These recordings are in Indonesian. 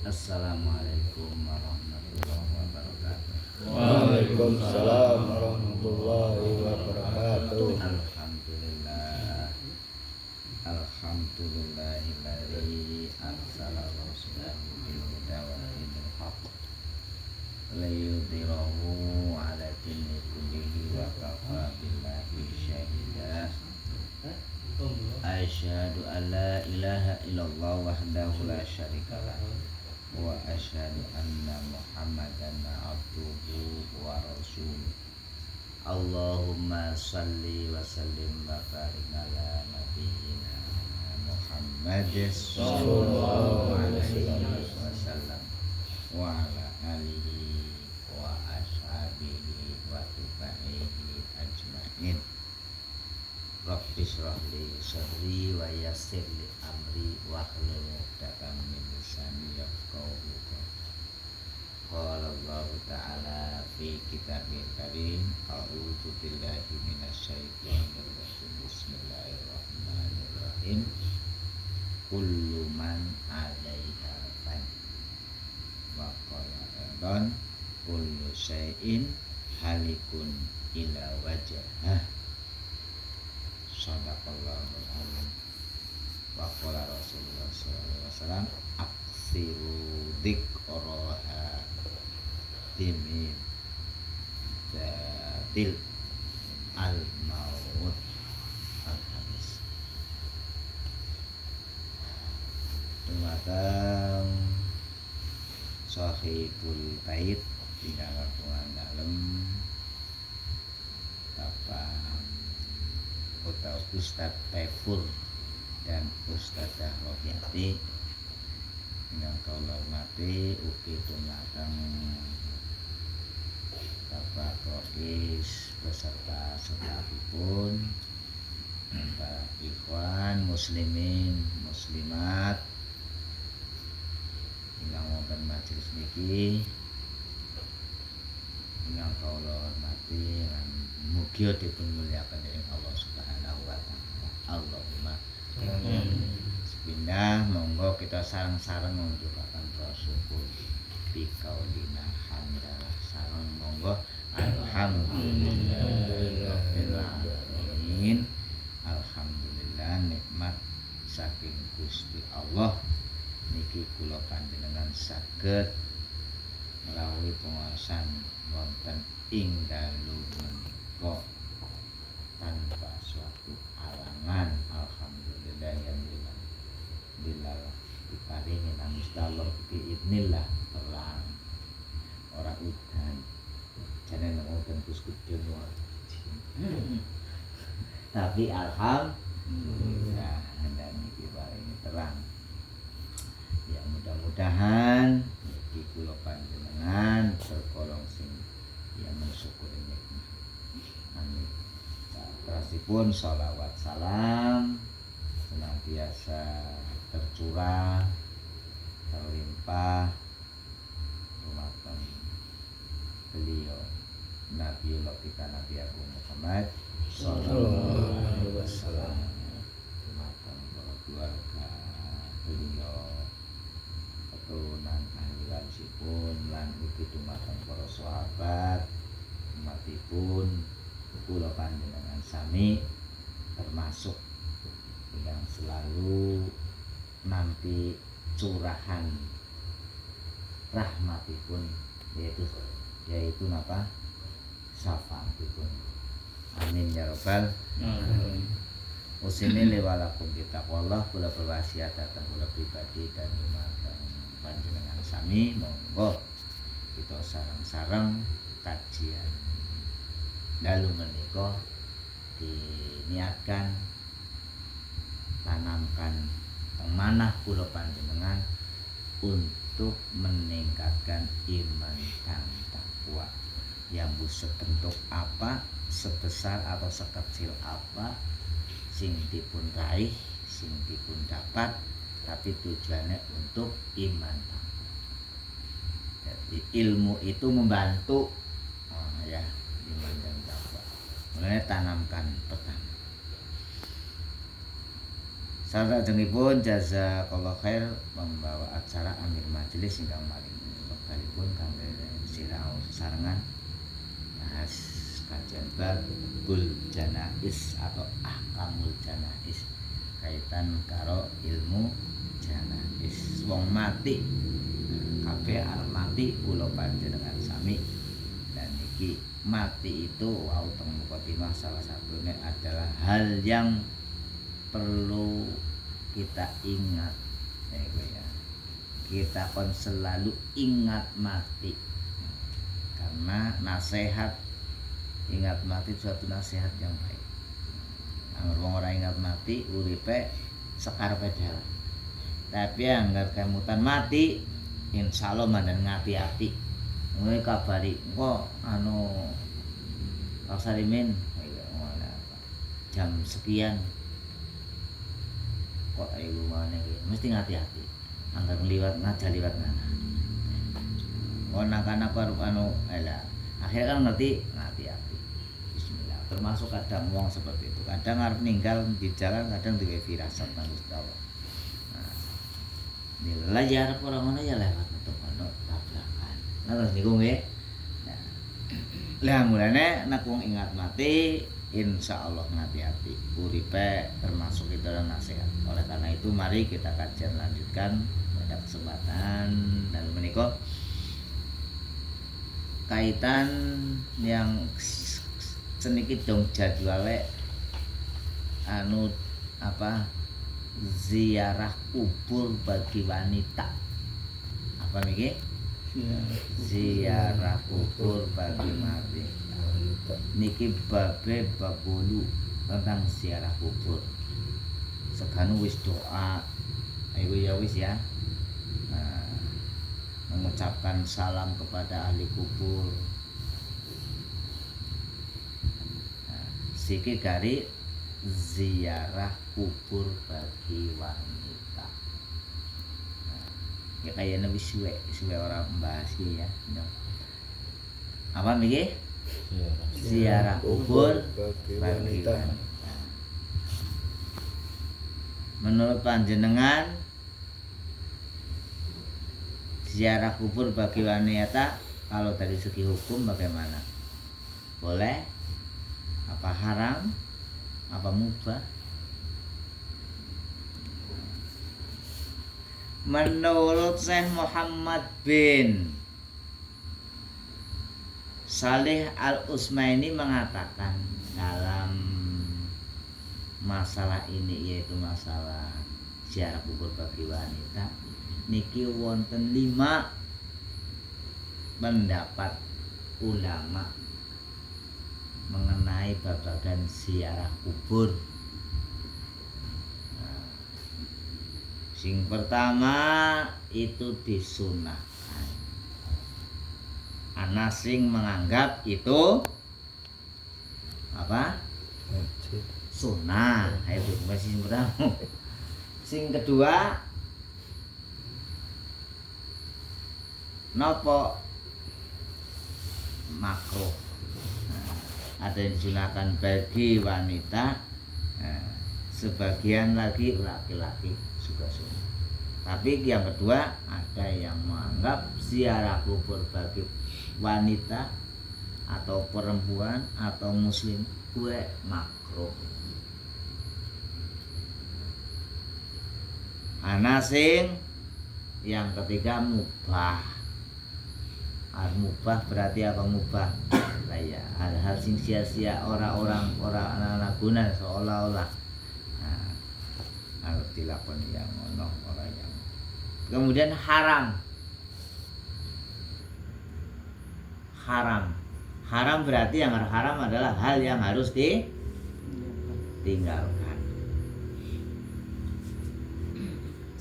Assalamualaikum warahmatullahi wabarakatuh. Waalaikumsalam warahmatullahi wabarakatuh. Alhamdulillah. Alhamdulillahilladzi arsala rasulahu bil huda wa dinil haqq liyudhhirahu 'ala dini kullihi wa kafa billahi syahida. Asyhadu an la ilaha illallah wahdahu la syarikalah wa asyhadu anna Muhammadan abduhu wa rasuluh. Allahumma salli wa sallim wa barik ala nabiyyina Muhammad sallallahu alaihi wasallam wa ala alihi wa ashabihi wa tabi'ihi ajma'in. Rabbi shrah li sadri wa yassir li amri wa hlul 'uqdatam min lisani yafqahu qawli. Qala Allah ta'ala fi kitabil karim, a'udzu billahi minasyaitonir rajim. Bismillahirrahmanirrahim. Kullu man 'alaiha fan wa qala aidan kullu syai'in halikun ila wajhah. Shadaqallahul azim. Wa qala Rasulullah sallallahu alaihi wasallam aksiru dzikraha timim zatil al maut al hadis. Dumateng sahibul bait tinggal kagungan dalem Bapak Ustadz Taiful dan Ustadzah Rohiyati yang kaula hormati ugi dumateng Bapak Rois beserta stafipun, para ikhwan muslimin muslimat ingkang wonten majelis niki ingkang kaula hormati lan mugi dipun mulyakaken dening Allah Subhanahu wa taala. Allahumma sepindah monggo kita sareng-sareng ngunjukaken syukur bikaulina hamdalah sareng monggo alhamdulillahirabbil alhamdulillah nikmat saking Gusti Allah niki kula panjenengan saged melalui penguasaan wonten ing dalu menika tanpa suatu alangan. Alhamdulillah yang bilal diparingi nangis dalem biidznillah terang ora udan jane nang udan kusku jenua tapi alhamdulillah dan niki paringi terang ya mudah-mudahan niki kula panjenengan tergolong sing ya mensyukuri nikmat. Amin. Terasipun sholawat salam senantiasa tercurah terlimpah dumateng beliau Nabiullah kita Nabi Agung Muhammad sallallahu alaihi wasallam, dumateng para keluarga beliau, keturunan ahli warisipun lan ugi dumateng para sahabat umatipun kula panjenengan sami termasuk yang selalu nanti curahan rahmatipun yaitu napa syafaatipun. Amin ya rabbal alamin. Usini liwalakum bitaqwallah kula berwasiat datang kula pribadi dan dumateng panjenengan sami monggo kita sareng-sareng kajian dalu menika diniatkan tanamkan manah kula panjenengan untuk meningkatkan iman dan takwa yang sebentuk apa, sebesar atau sekecil apa sing dipun raih, sing dipun dapat, tapi tujuannya untuk iman takwa. Jadi ilmu itu membantu ya iman dan takwa. Mulai tanamkan pertama Salajengipun jazakallahu khair membawa acara Amir Majelis ingkang maring wektalipun kangge sirau sesarengan bahas kajian babul janais atau ahkamul janais kaitan karo ilmu janais. Wong mati kabeh arep mati kula panjenengan sami. Dan iki mati itu wau teng mukadimah salah satunya adalah hal yang perlu kita ingat ya. Kita kon selalu ingat mati karena nasihat ingat mati suatu nasihat yang baik. Angger wong ora ingat mati uripe sekarepe dhewe. Tapi angger kemutan mati insyaallah mandan ngati-ati. Mulai kabari engko Pak Sarimin jam sekian kok ayo mana mesti ngati-hati anggar liwat liwat mana anak-anak baru akhirnya kan ngerti ngati-hati. Bismillah. Termasuk kadang wong seperti itu kadang harus ninggal di jalan kadang duwe firasat nang Gusti Allah. Nah ya arep ora ngono ya lewat metu kono tabrakan terus niku nggih. Lah mulane nek wong ingat mati insyaallah ngati-hati uripe termasuk itu adalah nasihat. Oleh karena itu mari kita kajian lanjutkan pada kesempatan dan menika kaitan yang sedikit dong jadwale ziarah kubur bagi wanita. Apa niki? Ziarah kubur bagi mati. Niki babe babulu tentang ziarah kubur. Sekanu wis doa. Ayo ya wis ya. Mengucapkan salam kepada ahli kubur. Siki gari ziarah kubur bagi wanita. Ya kayaknya wis suwe orang membahas ya. Apa niki? Ziarah kubur bagi wanita. Menurut panjenengan ziarah kubur bagi wanita kalau dari segi hukum bagaimana? Boleh? Apa haram? Apa mubah? Menurut Syekh Muhammad bin Saleh Al-Utsmaini mengatakan dalam masalah ini, yaitu masalah ziarah kubur bagi wanita, niki wonten 5 pendapat ulama mengenai babagan ziarah kubur. Sing pertama itu disunahkan. Ana sing menganggap itu apa? Sunnah. Ayo sing pertama. Sing kedua nopo makruh. Ada yang disunahkan bagi wanita, sebagian lagi laki-laki juga sunnah. Tapi yang kedua ada yang menganggap ziarah kubur bagi wanita atau perempuan atau muslim kue makruh. Ana sing yang ketiga mubah. Mubah berarti apa mubah? Lah ya, hal-hal sing sia-sia orang anak-anak guna seolah-olah harus dilakoni yang ono orang yang. Kemudian haram. Haram berarti yang haram adalah hal yang harus ditinggalkan.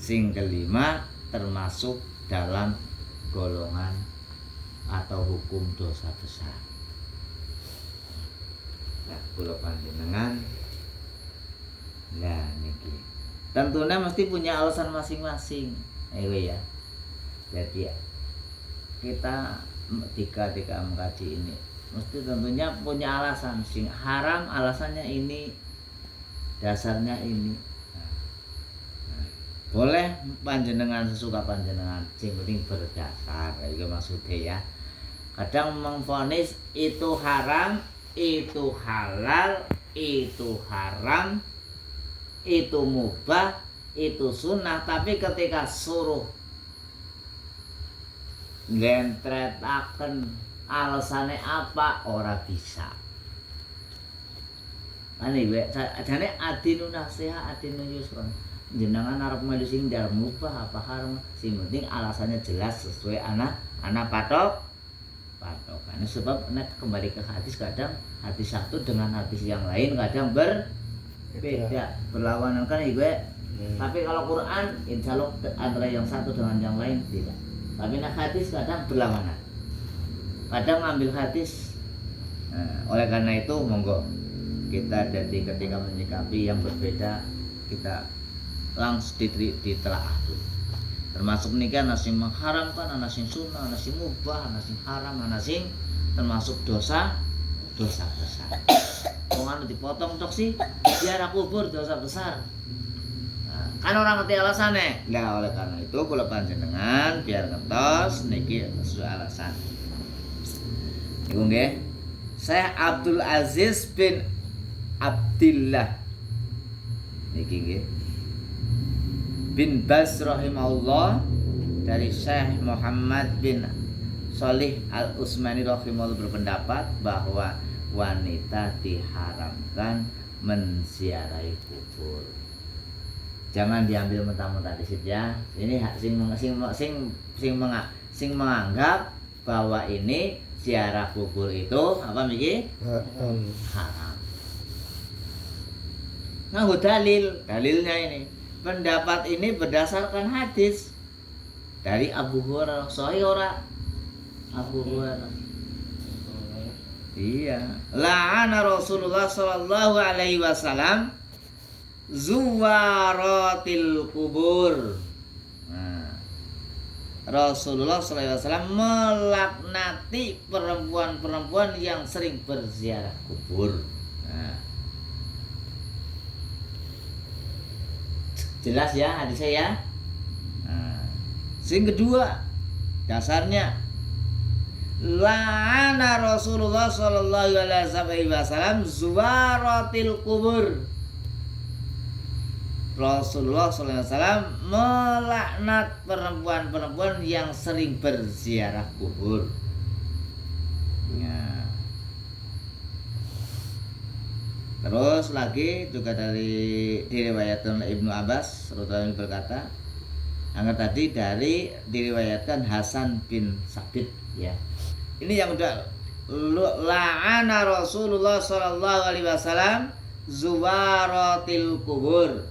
Sing kelima termasuk dalam golongan atau hukum dosa besar. Nah, kula panjenengan lah niki tentunya mesti punya alasan masing-masing. Ya. Jadi kita ketika mengkaji ini mesti tentunya punya alasan. Sing haram alasannya ini, dasarnya ini. Nah, boleh panjenengan sesuka panjenengan, sing penting berdasar. Itu maksudnya ya. Kadang memvonis itu haram, itu halal, itu haram, itu mubah, itu sunnah, tapi ketika suruh ngentretaken alasannya apa ora bisa. Ane jane adinu nasiha adinu yusron. Jenengan arep melu sing dalem mubah apa haram, sing penting alasannya jelas sesuai anak patokan. Sebab nek kembali ke hadis, kadang hadis satu dengan hadis yang lain kadang berbeda, berlawanan kan ibu. Tapi kalau Quran insya Allah antara yang satu dengan yang lain tidak. Tapi nek hadis kadang berlawanan. Kadang ngambil hadis. Oleh karena itu monggo kita jadi ketika menyikapi yang berbeda kita langsung ditelaah dulu. Termasuk nikah ana sing mengharamkan, ana sing sunnah, ana sing mubah, ana sing haram, ana sing termasuk dosa besar. Wong anu dipotong tok sih ziarah kubur dosa besar. Nah, kan orang ngerti alasannya. Lah oleh karena itu kula panjenengan biar ngertos niki sesuai alasan. Iku nggih. Syekh Abdul Aziz bin Abdillah niki nggih bin Baz rahimahullah dari Syekh Muhammad bin Shalih Al-Utsmani rahimahullah berpendapat bahwa wanita diharamkan menziarahi kubur. Jangan diambil mentah-mentah di situ ya. Ini sing menganggap bahwa ini ziarah kubur itu apa miki? Haram. Nah, dalilnya ini. Pendapat ini berdasarkan hadis dari Abu Hurairah. Sahih ora? Abu Hurairah. Iya. La'ana Rasulullah sallallahu alaihi wasallam zuwaratil kubur. Nah, Rasulullah sallallahu alaihi wasallam melaknati perempuan-perempuan yang sering berziarah kubur. Nah, jelas ya hadisnya ya. Nah, sing kedua dasarnya la'ana Rasulullah sallallahu alaihi wasallam zuwaratil kubur. Rasulullah sallallahu alaihi wasallam melaknat perempuan-perempuan yang sering berziarah kubur. Ya. Terus lagi juga diriwayatkan Ibnu Abbas radhiyallahu berkata, angkat tadi diriwayatkan Hasan bin Sabit ya. Ini yang udah la'ana Rasulullah sallallahu alaihi wasallam zuwaratil kubur.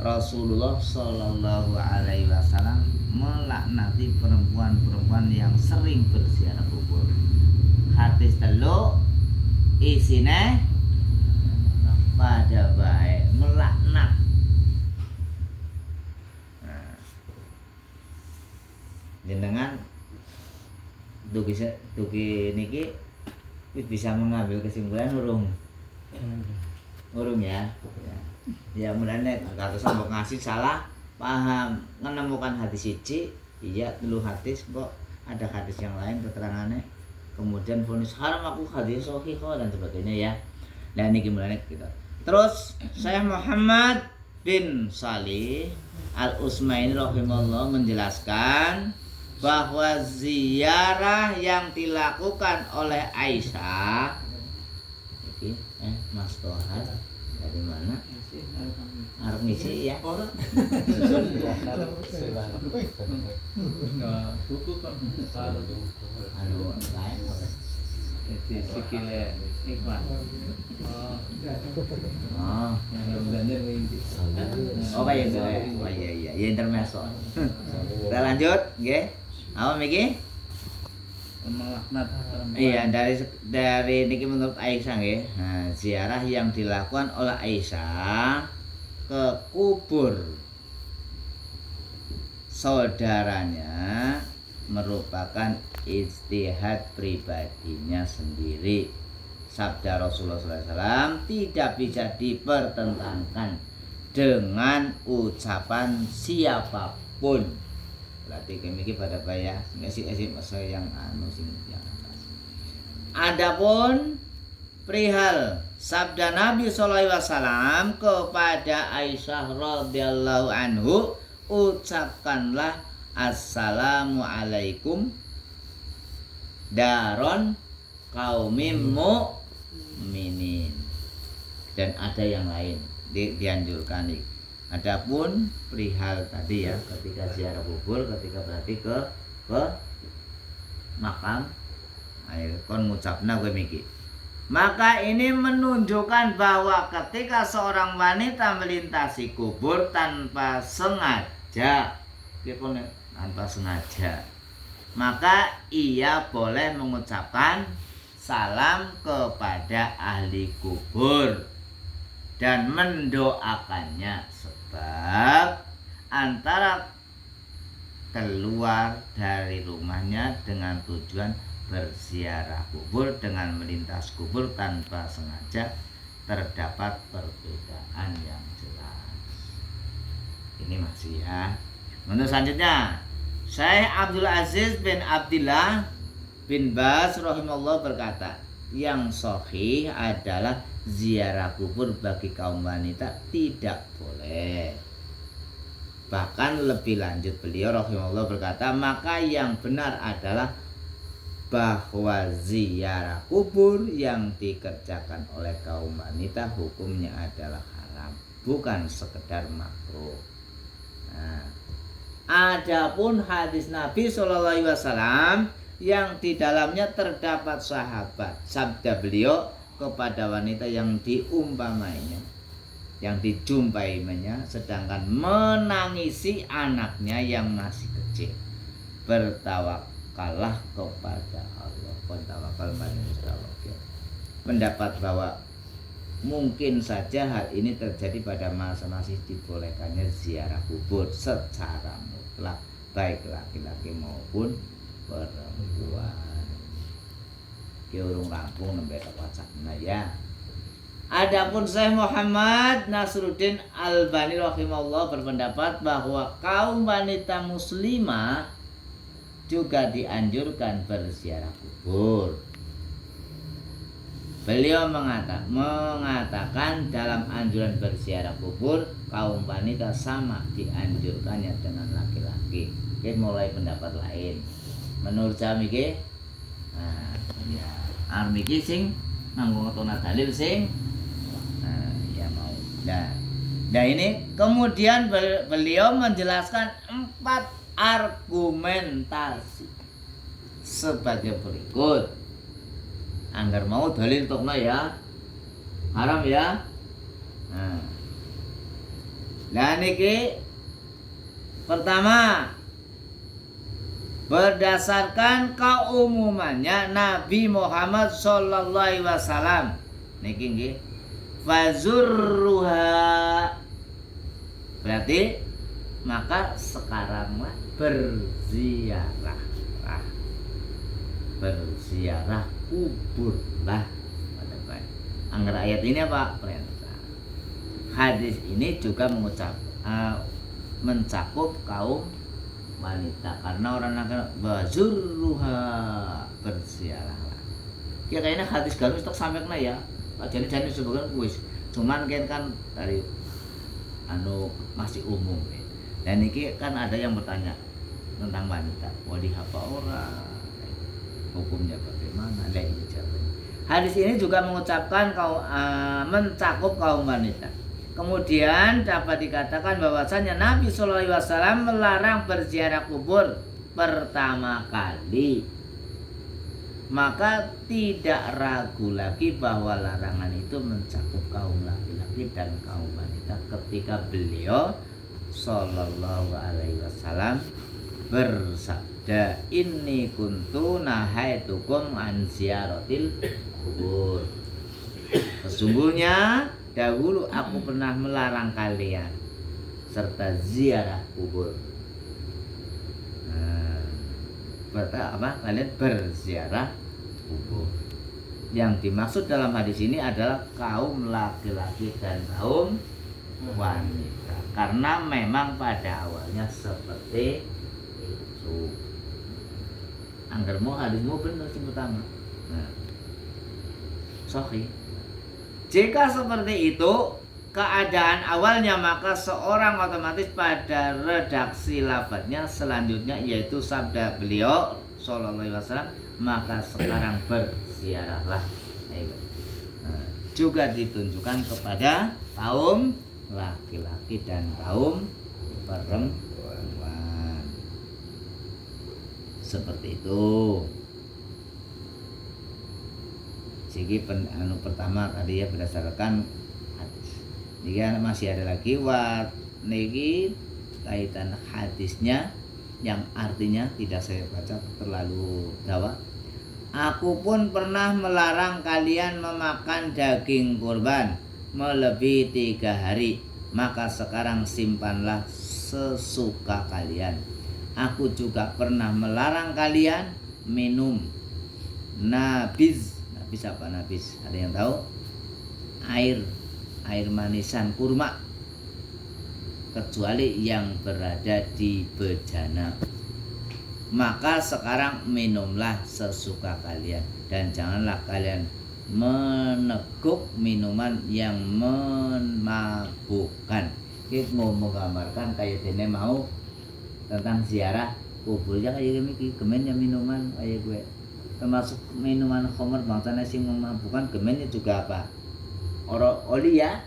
Rasulullah sallallahu alaihi wasallam melaknati perempuan-perempuan yang sering berziarah kubur. Hadis telu isine pada baik melaknat. Nah, jenengan dugi niki bisa mengambil kesimpulan urung ya. Ya mulane kados mbok ngasih salah paham menemukan hadis siji iya telu hadis kok ada hadis yang lain keterangannya kemudian vonis haram aku hadis sahih dan sebagainya ya. Dan ini gimana kita. Terus Syekh Muhammad bin Shalih Al-Utsmani rahimahullah menjelaskan bahwa ziarah yang dilakukan oleh Aisyah Mas Tohar dari mana? Arab ngisi ya. Orang. Buku kan. Anu lain. Itu sikile ikhwan. Oh kayak gitu. Oh iya. Ya intermezzo. Kita lanjut, nggih. Apa miki? Melaknat. Iya, dari niki menurut Aisyah nggih. Nah, ziarah yang dilakukan oleh Aisyah ke kubur saudaranya merupakan ijtihad pribadinya sendiri. Sabda Rasulullah SAW tidak bisa dipertentangkan dengan ucapan siapapun. Berarti kami pada bayar ngasih masa yang yang atas. Adapun perihal sabda Nabi sallallahu alaihi wasallam kepada Aisyah radhiyallahu anhu, ucapkanlah assalamu alaikum daron kaumim mu'minin. Dan ada yang lain dianjurkan. Adapun perihal tadi ya, ketika ziarah kubur, ketika berarti ke makam kon ngucapna kowe miki. Maka ini menunjukkan bahwa ketika seorang wanita melintasi kubur tanpa sengaja, maka ia boleh mengucapkan salam kepada ahli kubur dan mendoakannya, sebab antara keluar dari rumahnya dengan tujuan berziarah kubur dengan melintas kubur tanpa sengaja terdapat perbedaan yang jelas. Ini masih ya. Menurut selanjutnya, Syekh Abdul Aziz bin Abdillah bin Baz rahimahullah berkata, yang sahih adalah ziarah kubur bagi kaum wanita tidak boleh. Bahkan lebih lanjut beliau rahimahullah berkata, maka yang benar adalah bahwa ziarah kubur yang dikerjakan oleh kaum wanita hukumnya adalah haram, bukan sekedar makruh. Nah, adapun hadis Nabi sallallahu alaihi wasallam yang di dalamnya terdapat sahabat, sabda beliau kepada wanita yang diumpamainya, yang dijumpainya sedangkan menangisi anaknya yang masih kecil, bertawakallah kepada Allah, bertawakal pada Allah. Mendapat bahwa mungkin saja hal ini terjadi pada masa masih dibolehkannya ziarah kubur secara mutlak, baik laki-laki maupun perempuan. Ki urung rampung nembe wacana ya. Adapun Syekh Muhammad Nasruddin Albani rahimahullah berpendapat bahwa kaum wanita muslimah juga dianjurkan berziarah kubur. Beliau mengatakan dalam anjuran berziarah kubur kaum wanita sama dianjurkannya dengan laki-laki. Kita mulai pendapat lain. Menurut saya mikir, ya, armiki sing nganggo ngetona dalil sing, ya mau. Nah ini kemudian beliau menjelaskan 4 argumentasi sebagai berikut. Anggar mau dalil tokna ya, haram ya. Nah niki pertama, berdasarkan keumumannya Nabi Muhammad sallallahu alaihi wasallam niki nggih fazurruha, berarti maka sekaranglah berziarah kubur lah. Angger ayat ini apa? Perintah. Hadis ini juga mencakup kaum wanita, karena orang akan bazurruha, berziarahlah. Kayaknya hadis gamis tak sampai kena ya. Jadi sebagian kuis. Cuman kan dari masih umum. Dan ini kan ada yang bertanya tentang wanita. Boleh apa orang? Hukumnya bagaimana? Hadis ini juga mencakup kaum wanita. Kemudian dapat dikatakan bahwasanya Nabi sallallahu alaihi wasallam melarang berziarah kubur pertama kali. Maka tidak ragu lagi bahwa larangan itu mencakup kaum laki-laki dan kaum wanita ketika beliau sallallahu alaihi wasallam bersabda, inni kuntu nahaitukum an ziyaratil kubur. Sesungguhnya dahulu aku pernah melarang kalian serta ziarah kubur. Kalian berziarah kubur. Yang dimaksud dalam hadis ini adalah kaum laki-laki dan kaum wanita. Karena memang pada awalnya seperti itu. Anggermu hadismu benar sing pertama. Nah, sahih. Jika seperti itu keadaan awalnya, maka seorang otomatis pada redaksi lafadznya selanjutnya yaitu sabda beliau sallallahu alaihi wasallam, maka sekarang berziarahlah. Nah, juga ditunjukkan kepada kaum laki-laki dan kaum perempuan. Seperti itu. Jadi pertama tadi ya berdasarkan hadis. Jika masih ada lagi niki kaitan hadisnya yang artinya tidak saya baca terlalu dawa. Aku pun pernah melarang kalian memakan daging kurban melebihi 3 hari, maka sekarang simpanlah sesuka kalian. Aku juga pernah melarang kalian minum nabiz. Nabiz apa nabiz? Ada yang tahu? Air manisan kurma, kecuali yang berada di bejana. Maka sekarang minumlah sesuka kalian, dan janganlah kalian meneguk minuman yang memabukkan. Kita mau menggambarkan kayak dene mau tentang ziarah kuburnya kayak gini, kemennya minuman kayak gue, termasuk minuman khamr bangsane sing memabukkan, gemennya juga apa? Oli ya.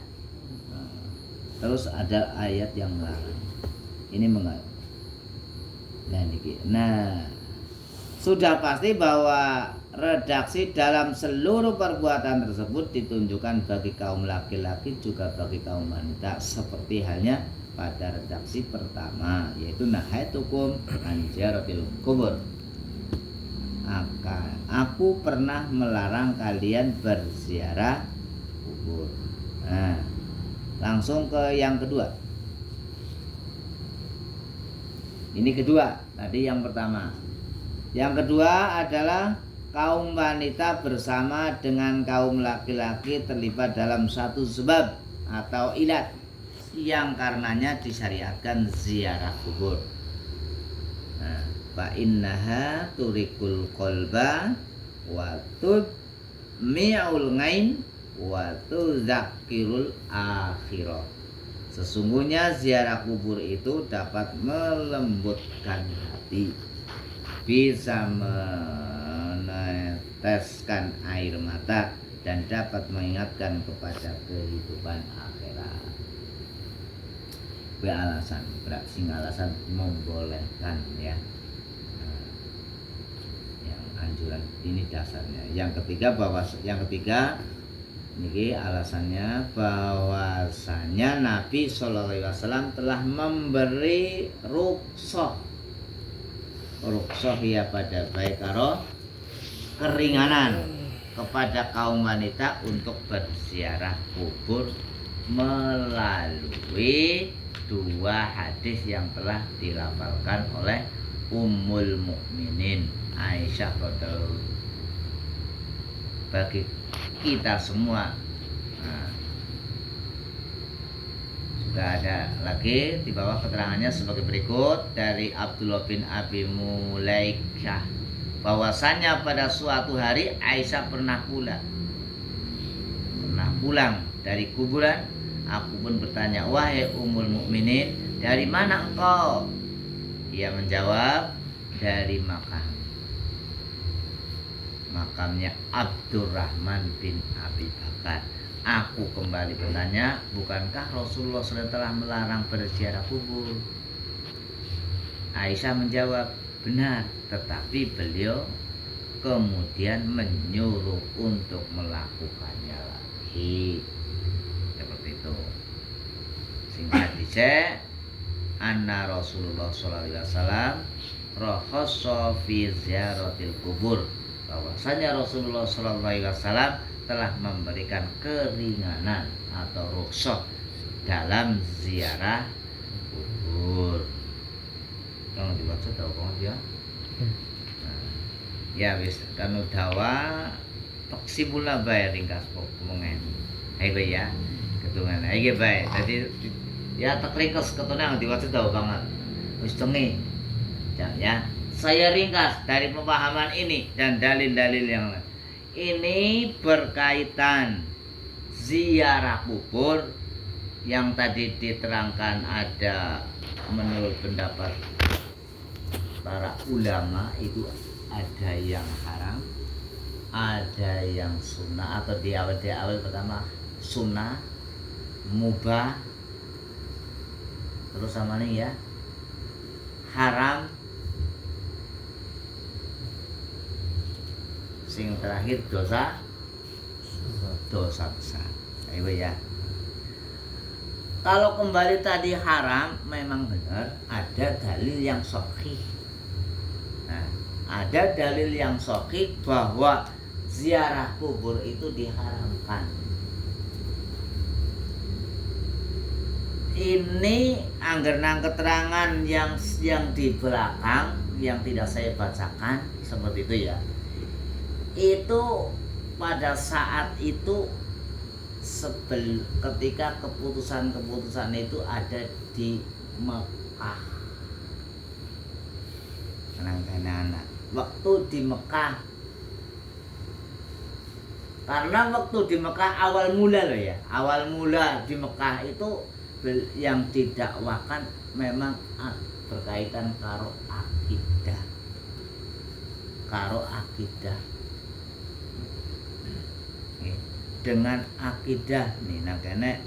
Terus ada ayat yang melarang. Ini mengatakan. Nah, sudah pasti bahwa redaksi dalam seluruh perbuatan tersebut ditunjukkan bagi kaum laki-laki juga bagi kaum wanita, seperti halnya pada redaksi pertama yaitu nahaitukum an ziyaratil kubur. Aku pernah melarang kalian berziarah kubur. Nah, langsung ke yang kedua. Ini kedua, tadi yang pertama. Yang kedua adalah kaum wanita bersama dengan kaum laki-laki terlibat dalam satu sebab atau ilat yang karenanya disyariatkan ziarah kubur. Nah, fa innaha turikul qalba wa tudmi'ul ghain wa tudzakirul akhirah. Sesungguhnya ziarah kubur itu dapat melembutkan hati, bisa meneteskan air mata, dan dapat mengingatkan kepada kehidupan akhirat. Alasan membolehkan ya. Yang anjuran ini dasarnya. Yang ketiga ini alasannya bahwasanya Nabi Shallallahu Alaihi Wasallam telah memberi rukhsah ya pada baik karo keringanan kepada kaum wanita untuk berziarah kubur melalui 2 hadis yang telah dilafalkan oleh Ummul Mukminin Aisyah radhiyallahu. Bagi kita semua, nah, sudah ada lagi di bawah keterangannya sebagai berikut dari Abdullah bin Abi Mulaikah, bahwasannya pada suatu hari Aisyah pernah pulang dari kuburan. Aku pun bertanya, wahai Ummul Mukminin, dari mana engkau? Ia menjawab, dari makamnya Abdurrahman bin Abi Bakar. Aku kembali bertanya, bukankah Rasulullah SAW telah melarang berziarah kubur? Aisyah menjawab, benar, tetapi beliau kemudian menyuruh untuk melakukannya lagi. Seperti itu. Singkat dicek, anna Rasulullah SAW rakhassa fi ziyaratil kubur, bahwasanya Rasulullah SAW telah memberikan keringanan atau rukhsah dalam ziarah kubur. Jangan dibaca tahu kok ya. Ya wis kanu dawa taksibula bae ringkas pokoke. Ayo ya. Hitungan iki bae. Dadi ya tak ringkas ketenang diwaca tahu banget. Wis tengi. Ya. Saya ringkas dari pemahaman ini dan dalil-dalil yang lain. Ini berkaitan ziarah kubur yang tadi diterangkan ada menurut pendapat para ulama itu ada yang haram, ada yang sunnah atau di awal pertama sunnah, mubah, terus sama nih ya haram, sing terakhir dosa besar. Ayo ya. Kalau kembali tadi haram memang benar ada dalil yang sahih. Nah, ada dalil yang sahih bahwa ziarah kubur itu diharamkan. Ini anggaran keterangan yang di belakang yang tidak saya bacakan seperti itu ya. Itu pada saat itu ketika keputusan itu ada di Mekah. Anak-anak, waktu di Mekah. Karena waktu di Mekah awal mula loh ya. Awal mula di Mekah itu yang didakwakan memang berkaitan karo akidah. Dengan akidah nih nakene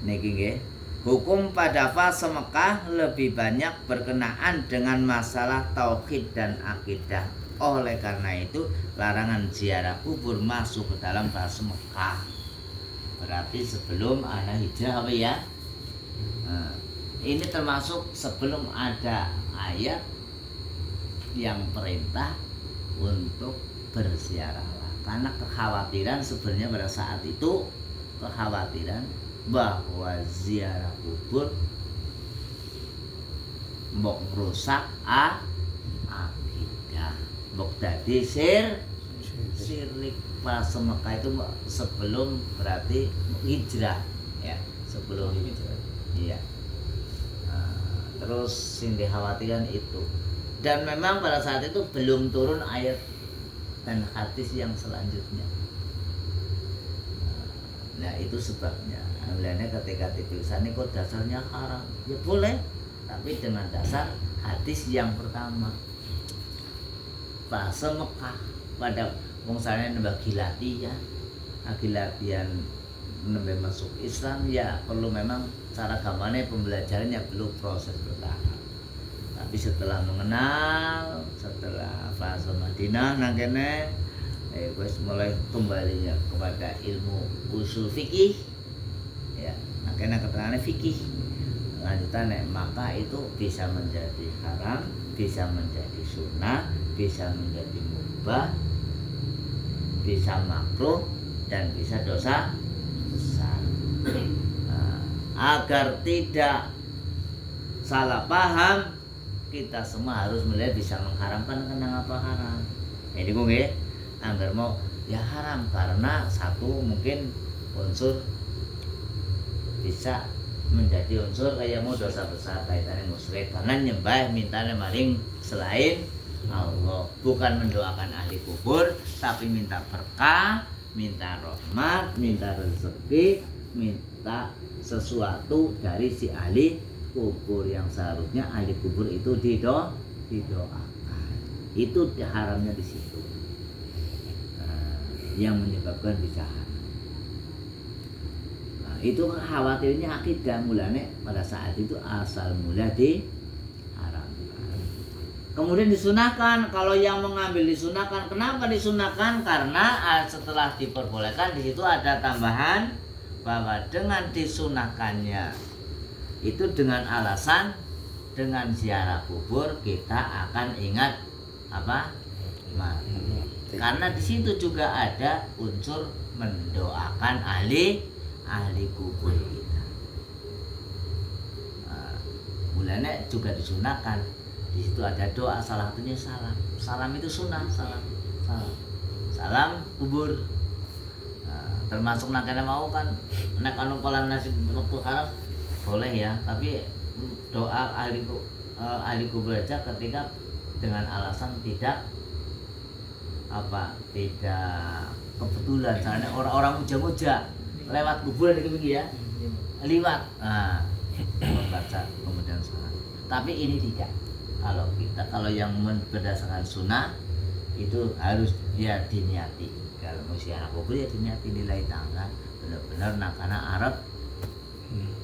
niki nggih hukum pada fase Mekah lebih banyak berkenaan dengan masalah tauhid dan akidah. Oleh karena itu larangan ziarah kubur masuk ke dalam fase Mekah. Berarti sebelum ada hijrah apa ya? Nah, ini termasuk sebelum ada ayat yang perintah untuk berziarah. Karena kekhawatiran sebenarnya pada saat itu kekhawatiran bahwa ziarah kubur mbok rusak akidah, mbok dadi syirik. Pas Mekah itu sebelum berarti hijrah ya, sebelum hijrah. Iya. Terus yang dikhawatirkan itu. Dan memang pada saat itu belum turun ayat dan hadis yang selanjutnya. Nah itu sebabnya. Mulanya ketika ditulisan ini kok dasarnya haram, ya boleh, tapi dengan dasar hadis yang pertama. Fase Mekah pada misalnya nambah gilatian, gilatian nambah masuk Islam ya perlu memang cara gampangnya pembelajarannya perlu proses bertahap. Tapi setelah mengenal, setelah fase Madinah nangkene wis mulai kembalinya kepada ilmu usul fikih ya, nangkene keterangannya fikih lanjutan maka itu bisa menjadi haram, bisa menjadi sunnah, bisa menjadi mubah, bisa makruh dan bisa dosa besar. Agar tidak salah paham, kita semua harus melihat bisa mengharamkan kenapa haram. Ini gue nggih, anggar mau ya haram karena satu mungkin unsur bisa menjadi unsur kayak mau dosa besar kaitannya musyrik karena nyembah mintanya maring selain Allah, bukan mendoakan ahli kubur tapi minta berkah, minta rahmat, minta rezeki, minta sesuatu dari si ahli kubur yang seharusnya ahli kubur itu didoakan. Itu haramnya di situ. Yang menyebabkan bisa haram. Itu khawatirnya akidah mulanya pada saat itu asal mula diharamkan. Kemudian disunahkan. Kalau yang mengambil disunahkan, kenapa disunahkan? Karena setelah diperbolehkan di situ ada tambahan bahwa dengan disunahkannya itu dengan alasan dengan ziarah kubur kita akan ingat apa? Mati. Karena di situ juga ada unsur mendoakan ahli kubur kita. Mulanya juga disunahkan. Di situ ada doa, salah satunya salam. Salam itu sunnah, salam kubur. termasuk nakene mau kan nek anu pola nasib waktu haram boleh ya, tapi doa ahli kubur aja ketika dengan alasan tidak kebetulan, soalnya orang-orang muja-muja lewat kuburan itu begini ya, liwat, membaca kemudian sholat. Tapi ini tidak. Kalau yang berdasarkan sunnah itu harus dia diniati. Kalau mau ziarah kubur ya diniati nilai tangan benar-benar nakana Arab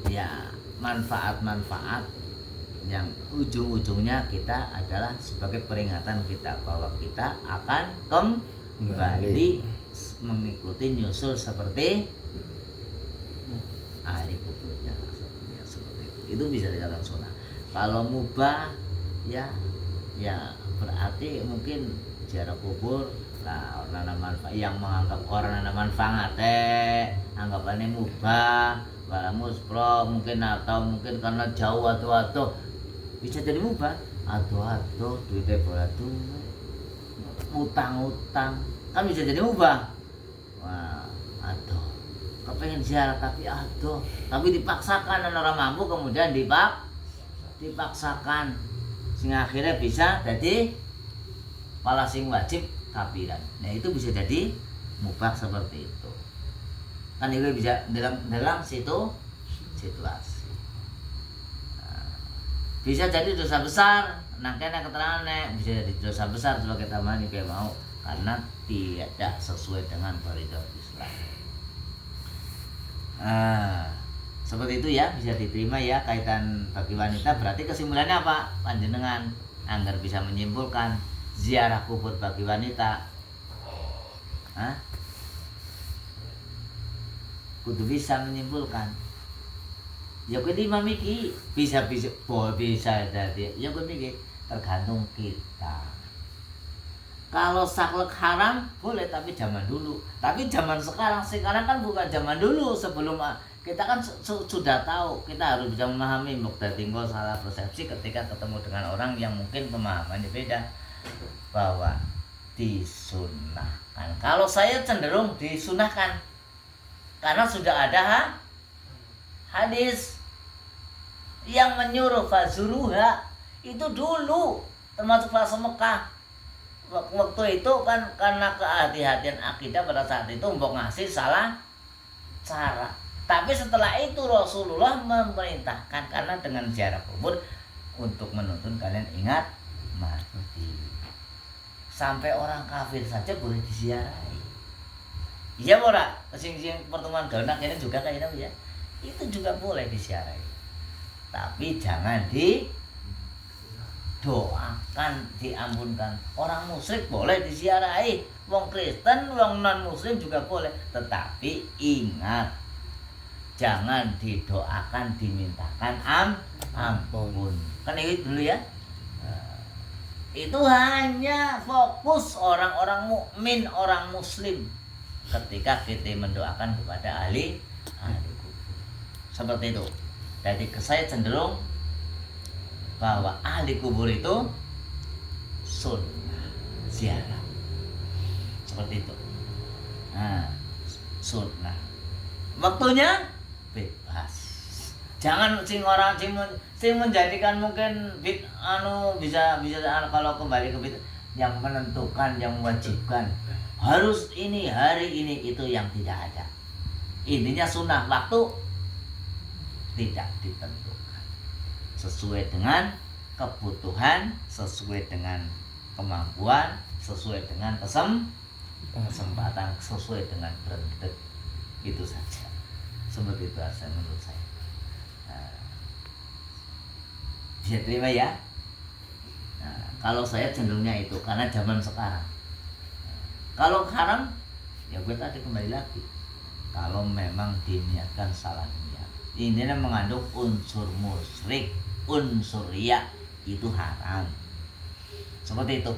ya manfaat-manfaat yang ujung-ujungnya kita adalah sebagai peringatan kita bahwa kita akan kembali mengikuti nyusul seperti ahli kuburnya seperti itu. Itu bisa dikatakan sunnah. Kalau mubah ya berarti mungkin ziarah kubur lah orang manfaat yang menganggap orang manfaat anggapannya mubah wala muspro mungkin, atau mungkin karena jauh atau bisa jadi mubah atau duitnya batu utang kan bisa jadi mubah. Wah, aduh kepengen ziarah tapi dipaksakan dan orang mampu kemudian dipaksakan sehingga akhirnya bisa jadi pala sing wajib kafiran. Nah itu bisa jadi mubah seperti itu kan, itu bisa dalam situasi. Bisa jadi dosa besar, kena keterangan bisa jadi dosa besar sebagai tambahan yang mau karena tidak sesuai dengan koridor Islam. Seperti itu ya, bisa diterima ya kaitan bagi wanita. Berarti kesimpulannya apa? Panjenengan agar bisa menyimpulkan ziarah kubur bagi wanita kudu bisa menyimpulkan ya kudu imam iki bisa jadi ya kudu iki tergantung kita. Kalau saklek haram boleh tapi zaman dulu, tapi zaman sekarang kan bukan zaman dulu. Sebelum kita kan sudah tahu, kita harus bisa memahami mukta tinggal salah persepsi ketika ketemu dengan orang yang mungkin pemahamannya beda bahwa disunahkan. Kalau saya cenderung disunahkan karena sudah ada hadis yang menyuruh fazuruha itu dulu, termasuk fase Mekah. Waktu itu kan karena kehati-hatian akidah pada saat itu mbok ngasih salah cara. Tapi setelah itu Rasulullah memerintahkan karena dengan ziarah kubur untuk menuntun kalian ingat mati. Sampai orang kafir saja boleh diziarahi. Iya ora, sing pertemuan ganak ini juga kayaknya ya. Itu juga boleh diziarahi. Tapi jangan doakan diampunkan. Orang musyrik boleh diziarahi, wong Kristen, wong non muslim juga boleh. Tetapi ingat, jangan didoakan, dimintakan ampun. Kan itu dulu ya. Itu hanya fokus orang-orang mukmin, orang muslim ketika kita mendoakan kepada ahli kubur. Seperti itu. Jadi saya cenderung bahwa ahli kubur itu sunnah ziarah. Seperti itu. Sunnah. Waktunya bebas. Jangan orang sing menjadikan mungkin bisa kalau kembali ke yang menentukan, yang mewajibkan harus ini hari ini, itu yang tidak ada. Intinya sunnah, waktu tidak ditentukan, sesuai dengan kebutuhan, sesuai dengan kemampuan, sesuai dengan kesempatan, sesuai dengan berendek. Itu saja. Seperti itu saja menurut saya. Bisa terima ya. Kalau saya cenderungnya itu karena zaman sekarang. Kalau haram ya gue tadi kembali lagi, kalau memang diniatkan salah niat, ini mengandung unsur musyrik, unsur riya, itu haram. Seperti itu.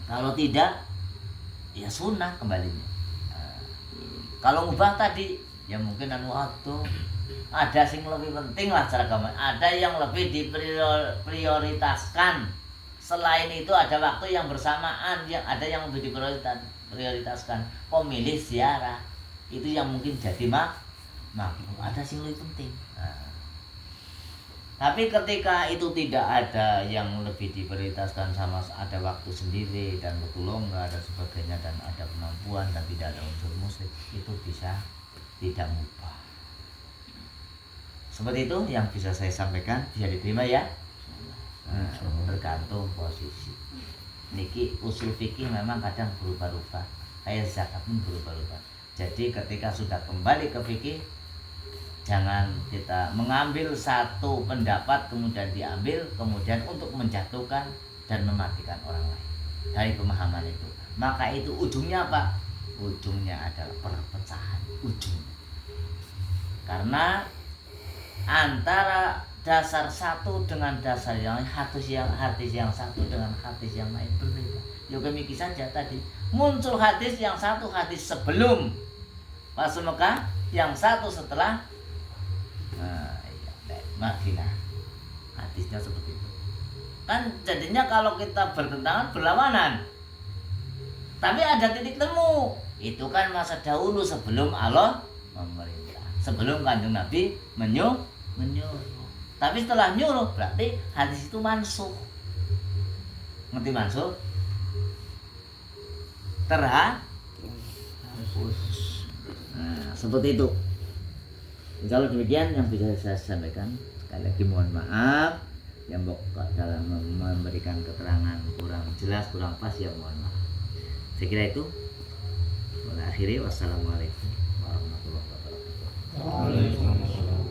Kalau tidak ya sunnah kembalinya. Kalau mubah tadi ya mungkin ada sing lebih penting lah cara agama, ada yang lebih diprioritaskan. Selain itu ada waktu yang bersamaan, yang ada yang lebih diprioritaskan. Pemilih ziarah. Itu yang mungkin jadi makruh. Ada sing lebih penting. Nah, tapi ketika itu tidak ada yang lebih diprioritaskan, sama ada waktu sendiri dan waktu longgar dan sebagainya, dan ada kemampuan dan tidak ada unsur muslim, itu bisa tidak mubah. Seperti itu yang bisa saya sampaikan, bisa diterima ya. Nah, tergantung posisi. Niki usul fikih memang kadang berubah-ubah, kayak zakat pun berubah-ubah. Jadi ketika sudah kembali ke fikih, jangan kita mengambil satu pendapat kemudian diambil kemudian untuk menjatuhkan dan mematikan orang lain dari pemahaman itu. Maka itu ujungnya apa? Ujungnya adalah perpecahan, ujung. Karena antara dasar satu dengan dasar yang lain, hadis yang satu dengan hadis yang lain berbeda. Ya demikian saja tadi muncul hadis yang satu, hadis sebelum masuk Mekah, yang satu setelah Madinah. Hadisnya seperti itu. Kan jadinya kalau kita bertentangan, berlawanan. Tapi ada titik temu. Itu kan masa dahulu sebelum Allah memerintah, sebelum Kanjeng Nabi menyuruh. Tapi setelah nyuruh berarti hadis itu mansukh. Ngerti mansukh? Terhapus. Nah, seperti itu. Kalau demikian yang bisa saya sampaikan. Sekali lagi mohon maaf yang dalam memberikan keterangan kurang jelas, kurang pas, ya mohon maaf. Saya kira itu. Akhiri, wassalamualaikum warahmatullahi wabarakatuh. Waalaikumsalam.